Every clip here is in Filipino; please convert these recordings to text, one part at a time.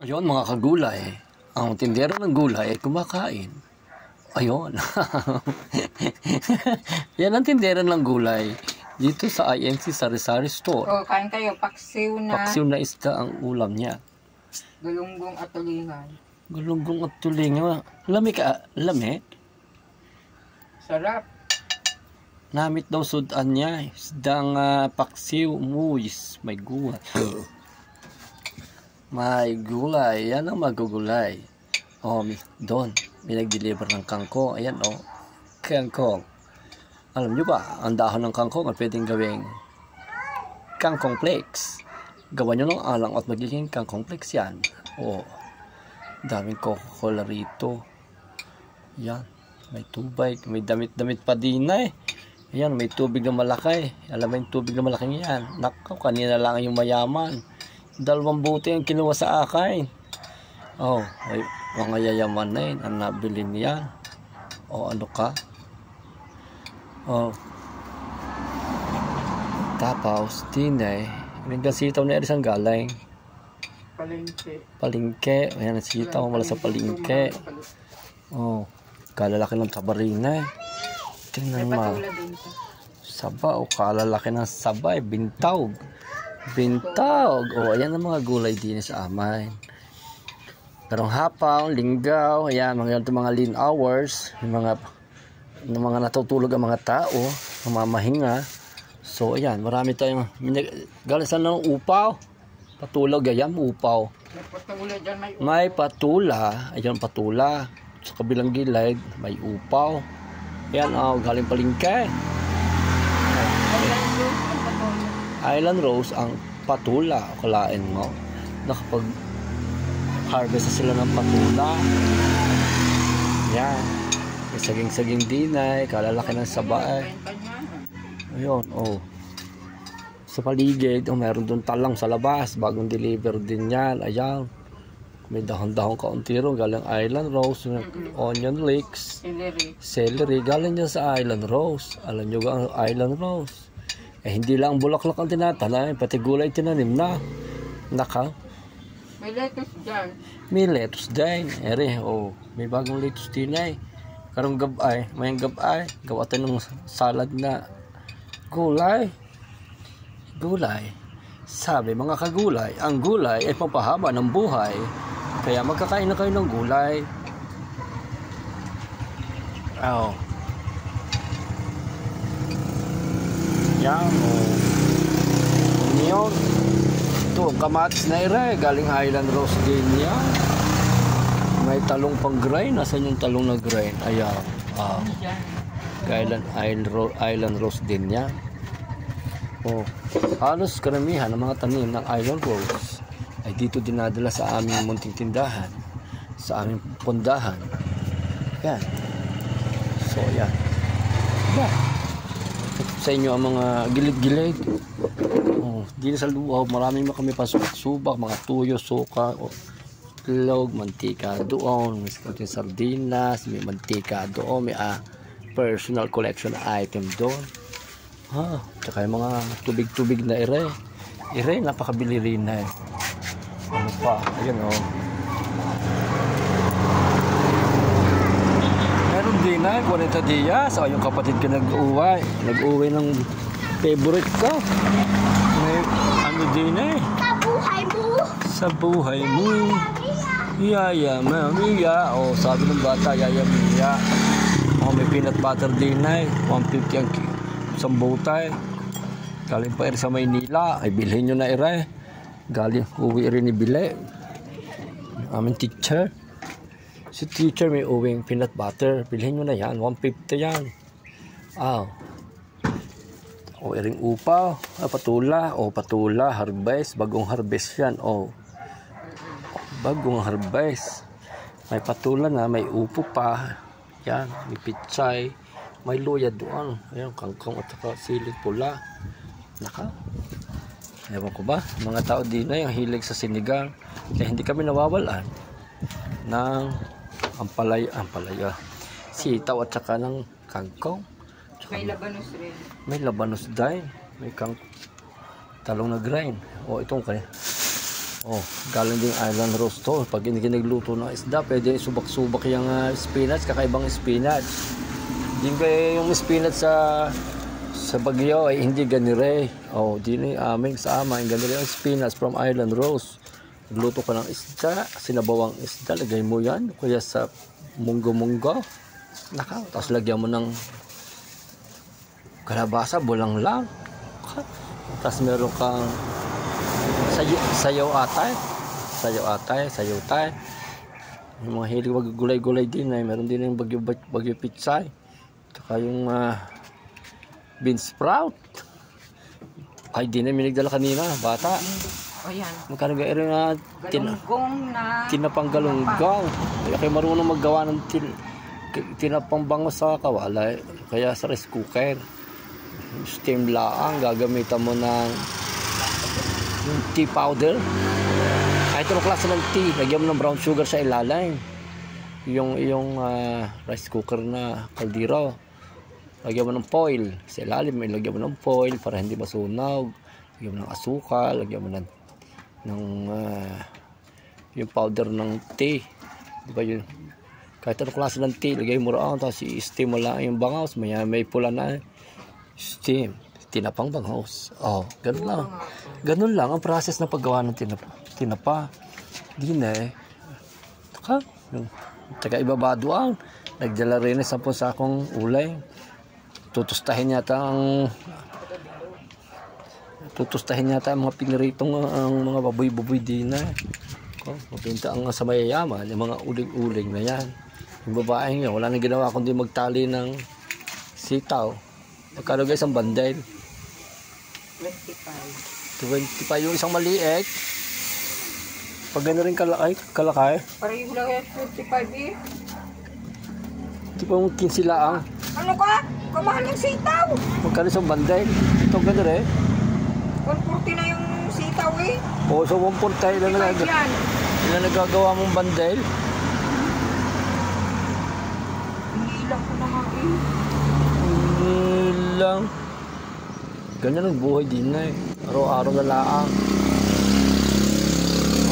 Ayun mga kagulay, ang tindero ng gulay ay kumakain. Ayun. Yan ang tindero ng gulay dito sa INC Sari-Sari Store. Oh, kain kayo. Paksiw na. Paksiw na isda ang ulam niya. Galunggong at tulingan. Galunggong at tulingan. Lami ka, lami? Sarap. Namit daw sudan niya. Isdang paksiw, muis, may guwa. May gulay. Yan ang magugulay. Oh, doon. May nag-deliver ng kangkong. Ayan, oh. Kangkong. Alam nyo ba, ang dahon ng kangkong ay pwedeng gawing kangkong flakes. Gawa nyo ng alang at magiging kangkong flakes yan. Oh, daming Coca-Cola rito. Yan. May tubig. May damit-damit pa din eh. Ayan, may tubig na malaki. Alam mo yung tubig na malaking yan. Nakaw, kanina lang yung mayaman. 2 buti ang kinuha sa akin. Oh, ay, mga yayaman na yun ang nabili niya. Oh, ano ka? Oh. Tapos, tinay. Hanggang sitaw na isang galing. Palengke. Palengke. Ayan, ang sitaw wala sa palengke. Oh, kalalaki ng tabarina. Tingnan mo. Saba, o kalalaki ng sabay. Bintawg. Bintawg. O, ayan ang mga gulay din sa amin. Karong hapaw, linggaw, ayan, mga lean hours, yung mga natutulog ang mga tao, mamamahinga. So, ayan, marami tayong, galing saan ng upaw? Patulog, ayan, upaw. May patula, ayan, patula. Sa kabilang gilid, may upaw. Ayan, oh, galing palengke. Island Rose ang patula. Kalain mo. Nakapag-harvest na sila ng patula. Yan. May saging-saging dinay. Kalalaki ng sabay. Ayun, oh. Sa paligid, oh, meron doon talang sa labas. Bagong deliver din yan. Ayan. May dahon-dahon kaunti ron. Galing Island Rose. Onion leeks. Celery. Galing yan sa Island Rose. Alam nyo ga ang Island Rose. Eh, hindi lang bulaklak ang tinatanim, pati gulay tinanim na. Naka. May lettuce dyan. May lettuce din. Ere, oh, may bagong lettuce din eh. Karong gabay, mayang gabay. Gawa tayo ng salad na gulay. Gulay. Sabi mga kagulay, ang gulay ay pampahaba ng buhay. Kaya magkakain na kayo ng gulay. Oh. Yan, oh. Yun. Ito, kamatis na ire. Galing Highland Rose din yan. May talong pang grain. Nasaan yung talong na grain? Ayan. Island Rose din yan. Oh. Halos karamihan ng mga tanim ng Island Rose ay dito dinadala sa aming munting tindahan. Sa aming pundahan. Yan. So, yan. Yan. Sa inyo ang mga gilid-gilid. Oh, dito sa luaw, marami kami pasubak, mga tuyo, suka, itlog, mantika doon, may sardinas, may mantika doon, may personal collection item doon. Tsaka yung mga tubig-tubig na ire. Ire, napakabili rin na eh. Ano pa? Ayun oh. Din na, 40 dias. So, yung kapatid ko nag-uwi. Nag-uwi ng favorite ko. May ano din eh. Sa buhay mo. Sa buhay mo. Yaya, mamiya. O, sabi ng bata, yaya, miya. O, may peanut butter din na eh. 150 ang isang butay. Galing pa sa Maynila. Ay, bilhin nyo na ire. Galing, uwi rin ni Bile. Aming teacher. Si teacher may uwing peanut butter. Bilhin nyo na yan. 150 yan. O iring upa. Patula. O patula. Harvest. Bagong harvest yan. O. Bagong harvest. May patula na. May upo pa. Yan. May pichay. May luya doon. Ayan. Kangkong at saka silit pula. Naka. Ewan ko ba. Mga tao din na yung hilig sa sinigang. Kaya hindi kami nawawalan ng ampalaya, sitaw at saka ng kangkong. May labanos rin. May labanos din. May talong na grain. O itong kaya. Oh, galing din island roast to. Pag hindi nagluto ng isda, pwede subak-subak yung spinach, kakaibang spinach. Hindi ba yung spinach sa Baguio ay hindi ganire. Oh, din aming sa ama, ganire ang spinach from island roast. Nagluto ka ng isda, sinabawang isda, lagay mo yan, kuya sa munggo-munggo. Naka, tapos lagyan mo ng kalabasa, bulang lang. Tapos meron kang sayaw atay. Yung mga hilig wag gulay-gulay din ay meron din yung bagyo pitsay. Saka yung bean sprout. Ay din ay minigdala kanina, bata. O yan. Magkano gairo na Galunggong na tinapang galunggong. Kaya kayo marunong maggawa ng tinapang bango sa kawalay. Kaya sa rice cooker. Steam laang, gagamitan mo ng yung tea powder. Kahit anong klase ng tea, lagyan mo ng brown sugar sa ilalim. Yung rice cooker na kaldero, lagyan mo ng foil sa ilalim, lagyan mo ng foil para hindi masunog. Lagyan mo ng asukal, lagyan mo ng yung powder ng tea, di ba yun? Kahit anong klase ng tea, lagay mo roon, tapos i-steam mo lang yung bangaws, may pula na steam, tinapang bangaws. Oh, ganun lang. Ganun lang ang process ng paggawa ng tinapa. Di na eh. Taga ibabado ang nagdala rin 10 sakong ulay. Tutustahin yata ang mga piniritong ang mga baboy-baboy din na. Mabenta ang sa mayayaman, yung mga uling-uling na yan. Yung babaeng yun, wala nang ginawa kundi magtali ng sitaw. Magkano guys ang bandel? 25 yung isang maliit. Pag gano'n rin kalakay. Pareho lang yan, 25 eh. Di pa mong 15 laang. Ano ka? Kamahal ng sitaw. Magkano isang bandel? Ito gano'n rin. 140 na yung sitaw eh. Oo, so 140 ilan nagagawa mong bandel? Hinilang ko na nga eh. Hinilang. Ganyan ang buhay din na eh. Araw-araw na laang.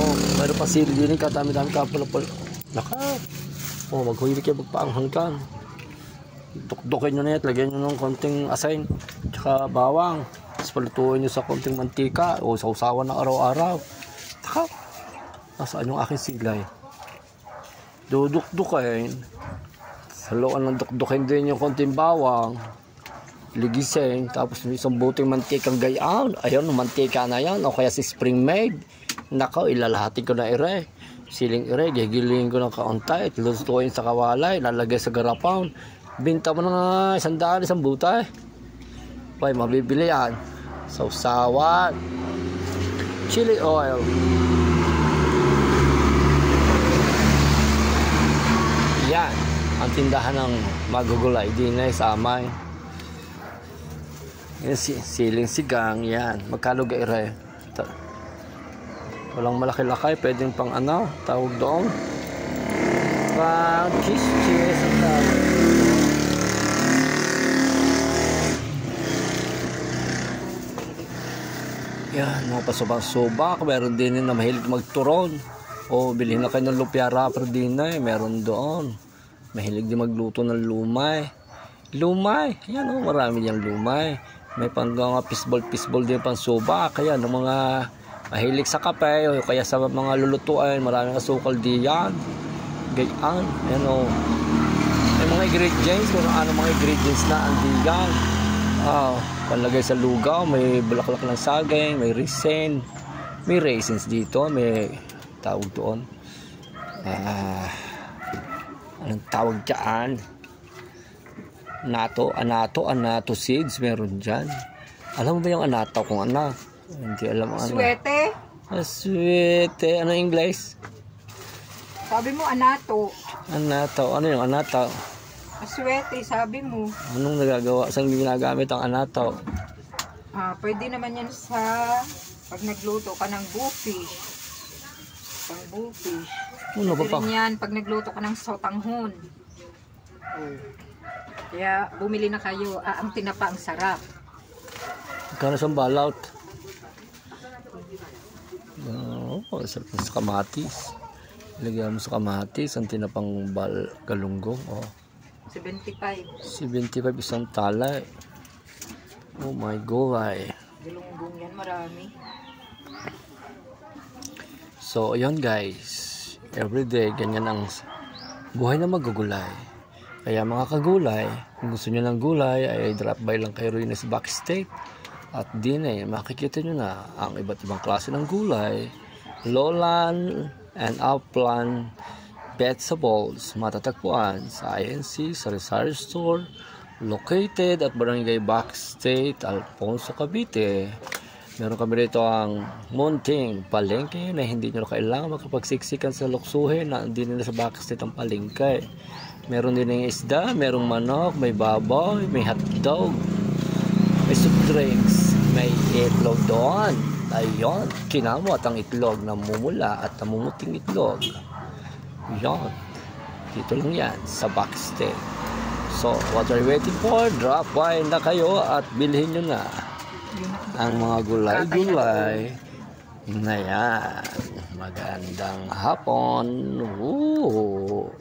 Oh, mayroon pa sili din. Katami-dami ka pala. Oh, maghuhilig kayo magpaanghanggan. Dukdukin nyo na yan. Lagyan nyo ng konting asin. Tsaka bawang. Tapos palutuin nyo sa konting mantika. O sausawan na araw-araw. Taka. Nasaan yung aking silay? Dudukdukin. Sa looan ng dukdukin din yung konting bawang. Ligisin, tapos may isang buting mantikang gayaan. Ayun, mantika na yan. O kaya si spring made. Nako, ilalahati ko na ire. Siling ire, gigiling ko ng kaunti. Lutuin sa kawalay, lalagay sa garapon. Binta mo na 100, isang butay. Okay, mabibili yan. Sausawan. Chili oil. Yan. Ang tindahan ng magugulay. Di na sa amay. Yan, siling sigang, yan. Magkano gaire? Walang malaki-lakay, pwedeng pang ano, tawag doon. Pang cheese, ang tawag. Yan, mga pasubak-subak. Meron din na mahilig magturon. O, bilhin na kayo ng lumpia wrapper din na eh. Meron doon. Mahilig din magluto ng lumay. Lumay, yan o, marami diyang lumay. May pang pisbol din pang suba. Kaya ng mga mahilig sa kape o kaya sa mga lulutuan, maraming asukal diyan. Gayaan, yan o. May mga ingredients, kung ano mga ingredients na andiyan. Panlagay sa lugaw, may bulaklak ng saging, may raisin. May raisins dito, may tawag doon. Anong tawag dyan? Anato seeds, meron dyan. Alam mo ba yung anato kung ano? Hindi alam ano. Aswete? Aswete. Ano English? Sabi mo anato. Anato. Ano yung anato? Aswete, sabi mo. Anong nagagawa? Saan ginagamit ang anato? Pwede naman yan sa pag nagluto ka ng bufish. Pang bufish. Ano Pwede rin yan pag nagluto ka ng sotanghon. Kaya bumili na kayo. Ang tinapa ang sarap. Kano sa balot? Oh, sarap na sa kamatis. Ilagyan mo sa kamatis, ang tinapang galunggong. Oh. 75. 75 isang tala. Oh my God. Galunggong yan, marami. So, ayun guys. Everyday, ganyan ang buhay na magugulay. Kaya mga kagulay, kung gusto nyo ng gulay, ay drop by lang kay Ruines Backstate. At din makikita nyo na ang iba't ibang klase ng gulay. Lowland and upland vegetables matatagpuan sa INC Sari-Sari Store located at Barangay Backstate, Alfonso, Cavite. Meron kami rito ang munting palengke na hindi nyo kailangan makapagsiksikan sa luksuhin na hindi nila sa Backstate ang palengke. Meron din ng isda, merong manok, may baboy, may hotdog, may soft drinks, may itlog doon. Ayun, kinamot ang itlog na mumula at namumuting itlog. Yan, dito lang yan sa Backstate. So, what are you waiting for? Drop by na kayo at bilhin nyo na ang mga gulay-gulay na yan. Magandang hapon. Ooh.